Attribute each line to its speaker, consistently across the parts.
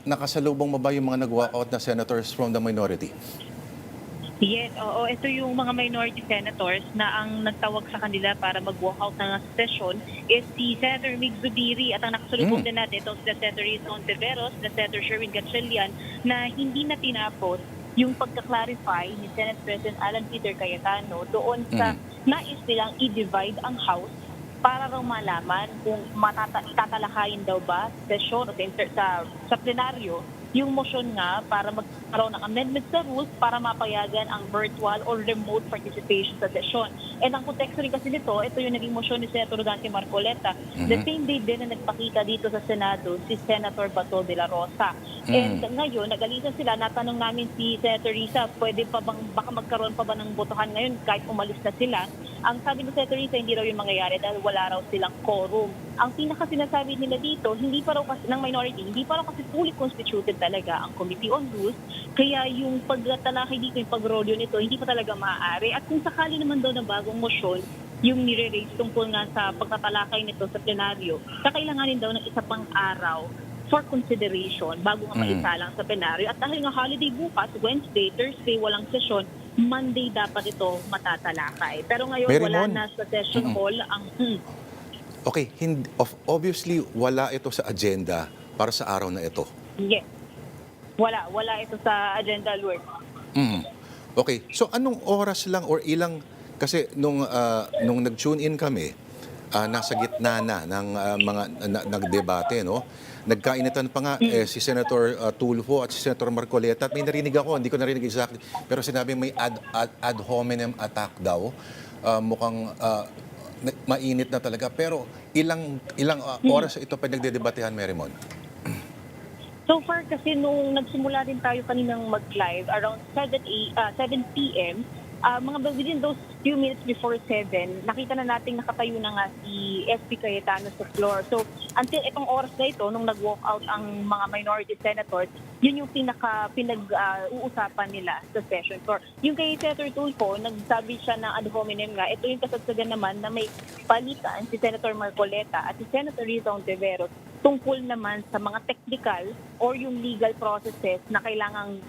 Speaker 1: nakasalubong mo ba yung mga nag-walkout na senators from the minority?
Speaker 2: Yes, oo. Ito yung mga minority senators na ang nagtawag sa kanila para mag-walkout ng session is si Senator Mig Zubiri at ang nakasalubong din natin itong si Senator Rizon Ontiveros, si Senator Sherwin Gatchalian na hindi na tinapos yung pagka-clarify ni Senate President Alan Peter Cayetano doon sa nais nilang i-divide ang House para raw malaman kung tatalakayin daw ba sa session o sa plenaryo yung motion nga para magkaroon ng amendment sa rules para mapayagan ang virtual or remote participation sa session. And ang konteksto rin kasi nito, ito yung naging motion ni Senator Dante Marcoleta. The same day din na nagpakita dito sa Senado si Senator Bato de la Rosa. And ngayon, nagalitan sila, natanong namin si Senator Risa, pwede pa bang, baka magkaroon pa ba ng botohan ngayon kahit umalis na sila? Ang sabi ni Senator Risa, hindi raw yung mangyayari dahil wala raw silang quorum. Ang pinaka sinasabi nila dito, hindi pa raw kasi, ng minority, hindi pa raw kasi fully constituted talaga ang Committee on Rules, kaya yung pagtalakay dito, yung pag-rolyo nito, hindi pa talaga maaari. At kung sakali naman daw na bagong motion, yung nire-raise tungkol nga sa pagtatalakay nito sa plenaryo, kakailanganin daw ng isa pang araw for consideration bago nga maisalang sa plenaryo. At dahil nga holiday bukas, Wednesday, Thursday, walang session, Monday dapat ito matatalakay. Pero ngayon wala na sa session hall ang...
Speaker 1: Okay, obviously wala ito sa agenda para sa araw na ito.
Speaker 2: Yes. Wala ito sa agenda, Lord.
Speaker 1: Okay, so anong oras lang or ilang, kasi nung nag-tune in kami, nasa gitna na ng mga nagdebate, no? Nagkainitan pa nga si Senator Tulfo at si Senator Marcoleta. At may narinig ako, hindi ko narinig exactly, pero sinabi may ad hominem attack daw. Mukhang mainit na talaga. Pero ilang oras ito pa nagdedebatehan, Marymon?
Speaker 2: So far kasi nung nagsimula din tayo kaninang mag-live around 7 p.m., mga within those few minutes before 7, nakita na natin nakatayo na nga si SP Cayetano sa floor. So until itong oras na ito, nung nag-walk out ang mga minority senators, yun yung pinag-uusapan nila sa session floor. Yung kay Senator Tulfo, nagsabi siya ng ad hominem nga, ito yung kasagsagan naman na may palitan si Senator Marcoleta at si Senator Rizon Ontiveros tungkol naman sa mga technical or yung legal processes na kailangang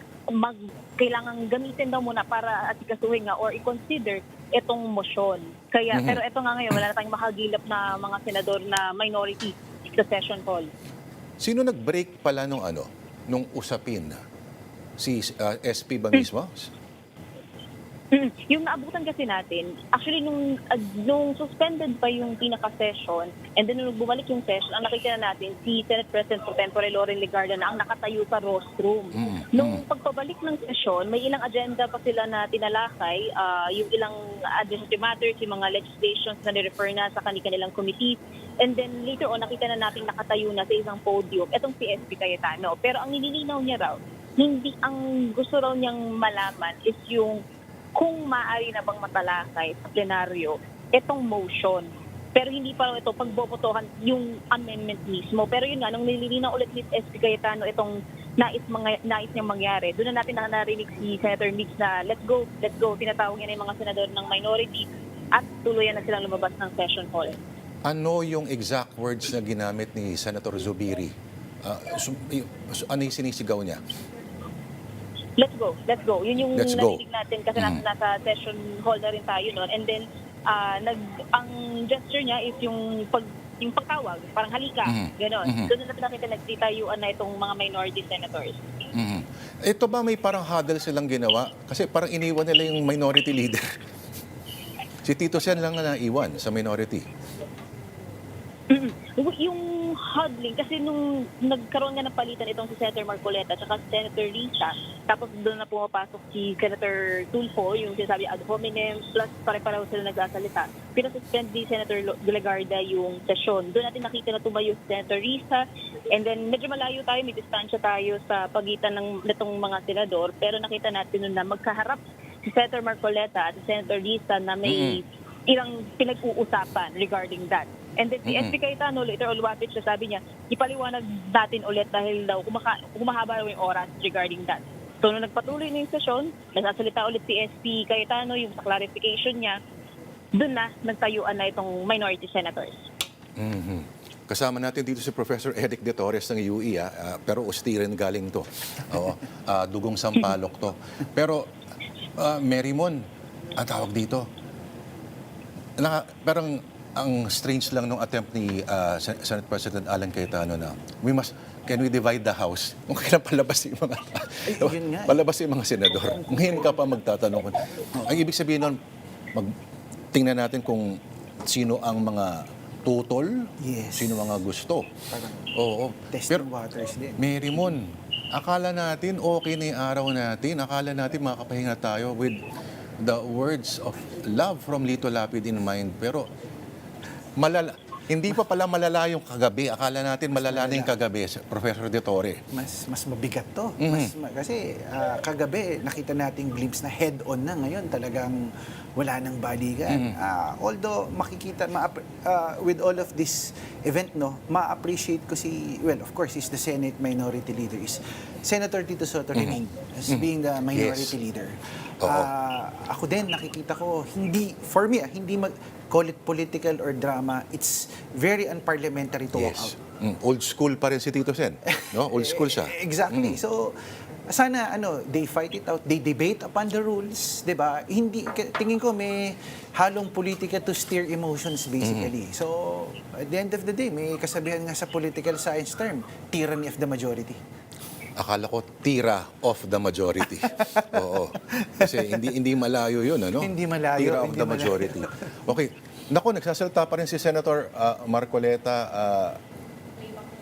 Speaker 2: gamitin daw muna para atikasuhin nga or i-consider itong motion. Kaya, pero ito nga ngayon, wala na tayong makagilap na mga senador na minority sa session hall.
Speaker 1: Sino nag-break pala nung usapin? Si SP ba mismo?
Speaker 2: Yung naabutan kasi natin, actually nung suspended pa yung pinaka-session and then nung bumalik yung session, ang nakita na natin si Senate President Pro Tempore Loren Legarda na ang nakatayo sa rostrum. Nung pagpabalik ng session, may ilang agenda pa sila na tinalakay, yung ilang administrative matters, yung mga legislations na nirefer na sa kanilang committee. And then later on, nakita na natin nakatayo na sa isang podium, itong si SP Cayetano. Pero ang nililinaw niya raw, hindi ang gusto raw niyang malaman is yung kung maaari na bang matalakay sa plenaryo itong motion. Pero hindi pa ito pagbobotohan yung amendment mismo. Pero yun nga, nung nililinaw ulit ni SP Cayetano itong nais niyang mangyari, doon na natin narinig si Senator Mix na let's go, tinatawag niya na yung mga senador ng minority at tuluyan na silang lumabas ng session hall.
Speaker 1: Ano yung exact words na ginamit ni Senator Zubiri? Ano yung sinisigaw niya?
Speaker 2: Let's go. Yun yung narinig natin kasi nasa session hall na rin tayo noon. And then, ang gesture niya is yung pagtawag, parang halika, gano'n. Doon na natin nagtitayuan na itong mga minority senators.
Speaker 1: Ito ba may parang huddle silang ginawa? Kasi parang iniwan nila yung minority leader. Si Tito Sen lang na naiwan sa minority.
Speaker 2: Yung huddling, kasi nung nagkaroon nga ng palitan itong si Senator Marcoleta at si Senator Risa, tapos doon na pumapasok si Senator Tulfo, yung sinasabi ad hominem, plus pare-pareho sila nagsasalita. Pinasuspend ni Senator Legarda yung sesyon. Doon natin nakita na tumayo si Senator Risa, and then medyo malayo tayo, may distansya tayo sa pagitan ng itong mga senador, pero nakita natin nun na magkaharap si Senator Marcoleta at si Senator Risa na may ilang pinag-uusapan regarding that. And then si SP Cayetano, later on lumapit siya, sabi niya, ipaliwanag natin ulit dahil daw humahaba daw yung oras regarding that. So nung nagpatuloy na yung sesyon, nagsasalita ulit si SP Cayetano, yung sa clarification niya, doon na nagtayuan na itong minority senators.
Speaker 1: Kasama natin dito si Professor Eric De Torres ng UE, pero Ustiren galing to. Oo, dugong sampalok to. Pero Mary Mon, ang tawag dito, parang ang strange lang nung attempt ni Senate President Alan Cayetano na can we divide the House? Kung kailan palabas yung mga
Speaker 3: yun nga eh.
Speaker 1: palabas yung mga senador. Ngayon ka pa magtatanong. Ang ibig sabihin nun, tingnan natin kung sino ang mga tutol,
Speaker 3: Yes.
Speaker 1: sino mga gusto.
Speaker 3: Parang
Speaker 1: Oo.
Speaker 3: testing waters din.
Speaker 1: Mary Mon, akala natin okay na yung araw natin. Akala natin makakapahinga tayo with the words of love from Lito Lapid in mind. Pero hindi pa pala malala yung kagabi. Akala natin malala na yung kagabi, Professor De Torre.
Speaker 3: Mas mabigat to. Kasi kagabi nakita nating glimpse na head-on na, ngayon talagang wala nang balikan. Although makikita with all of this event, no, ma-appreciate ko of course is the Senate Minority Leader is Senator Tito Soto remained as being the minority
Speaker 1: Yes.
Speaker 3: leader.
Speaker 1: Oo.
Speaker 3: Ako din nakikita ko hindi call it political or drama, it's very unparliamentary to walk out.
Speaker 1: Yes. Old school pa rin si Tito Sen. No? Old school siya.
Speaker 3: Exactly. So sana they fight it out, they debate upon the rules, 'di ba? Tingin ko may halong politika to steer emotions basically. So at the end of the day, may kasabihan nga sa political science term, tyranny of the majority.
Speaker 1: Akala ko tira of the majority. Oo. Kasi hindi malayo 'yun, ano?
Speaker 3: Hindi malayo,
Speaker 1: Tira of
Speaker 3: hindi
Speaker 1: the
Speaker 3: malayo.
Speaker 1: majority. Okay. Naku, nagsasalita pa rin si Senator Marcoleta.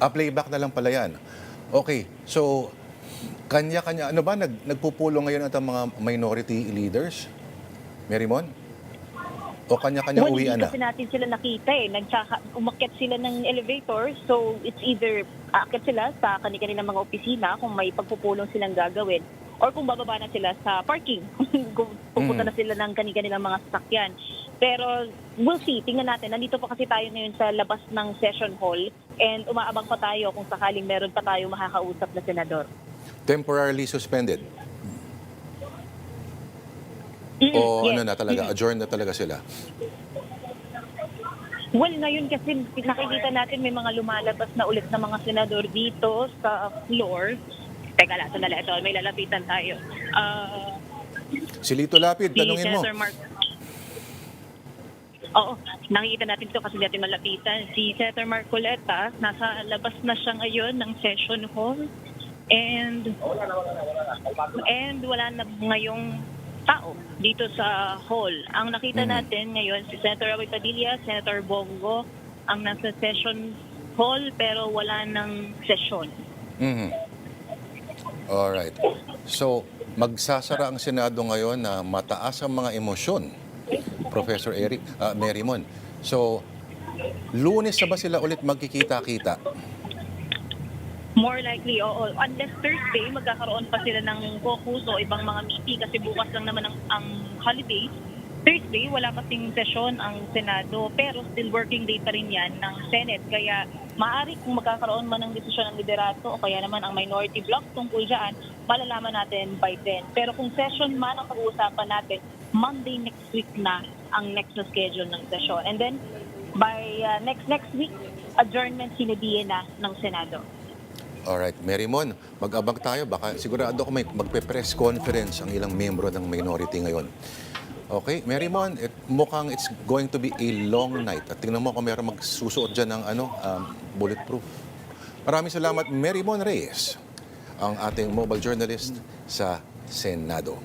Speaker 1: Playback na lang pala 'yan. Okay. So kanya-kanya ano ba nagpupulong ngayon ang mga minority leaders? Mary Mon? O kanya-kanya
Speaker 2: Well,
Speaker 1: uwian
Speaker 2: hindi
Speaker 1: na?
Speaker 2: kasi natin sila nakita eh. Umakyat sila ng elevator. So, it's either aakyat sila sa kanilang mga opisina kung may pagpupulong silang gagawin or kung bababa na sila sa parking kung pupunta na sila ng kanilang mga sasakyan. Pero we'll see. Tingnan natin. Nandito pa kasi tayo ngayon sa labas ng session hall and umaabang pa tayo kung sakaling meron pa tayo makakausap na senador.
Speaker 1: Temporarily suspended? O
Speaker 2: Yes.
Speaker 1: ano na talaga, adjourned na talaga sila?
Speaker 2: Well, ngayon kasi nakikita natin may mga lumalabas na ulit na mga senador dito sa floor. Teka lang, sandali. Ito, may lalapitan tayo.
Speaker 1: Si Lito Lapid,
Speaker 2: Si
Speaker 1: tanungin mo.
Speaker 2: Senator Mark. Oo, nakikita natin ito kasi natin malapitan. Si Senator Marcoleta, nasa labas na siya ngayon ng session hall. And wala na ngayong tao dito sa hall. Ang nakita natin ngayon, si Senator Roy Padilla, Senator Bongo, ang nasa session hall pero wala ng session.
Speaker 1: Alright. So, magsasara ang Senado ngayon na mataas ang mga emosyon, Professor Eric, Mary Mon. So, Lunes na ba sila ulit magkikita-kita?
Speaker 2: More likely, oo. Unless Thursday, magkakaroon pa sila ng caucus o ibang mga meeting kasi bukas lang naman ang holiday. Thursday, wala kasing sesyon ang Senado pero still working day pa rin yan ng Senate. Kaya maaari kung magkakaroon man ng desisyon ng liderato o kaya naman ang minority bloc tungkol dyan, malalaman natin by then. Pero kung session man ang pag-uusapan natin, Monday next week na ang next na schedule ng session. And then, by next week, adjournment sinadiyan na ng Senado.
Speaker 1: Alright, Mary Mon, mag-abang tayo. Baka sigurado ako may magpe-press conference ang ilang membro ng minority ngayon. Okay, Mary Mon, mukhang it's going to be a long night. At tingnan mo kung meron magsusuot dyan ng bulletproof. Maraming salamat, Mary Mon Reyes, ang ating mobile journalist sa Senado.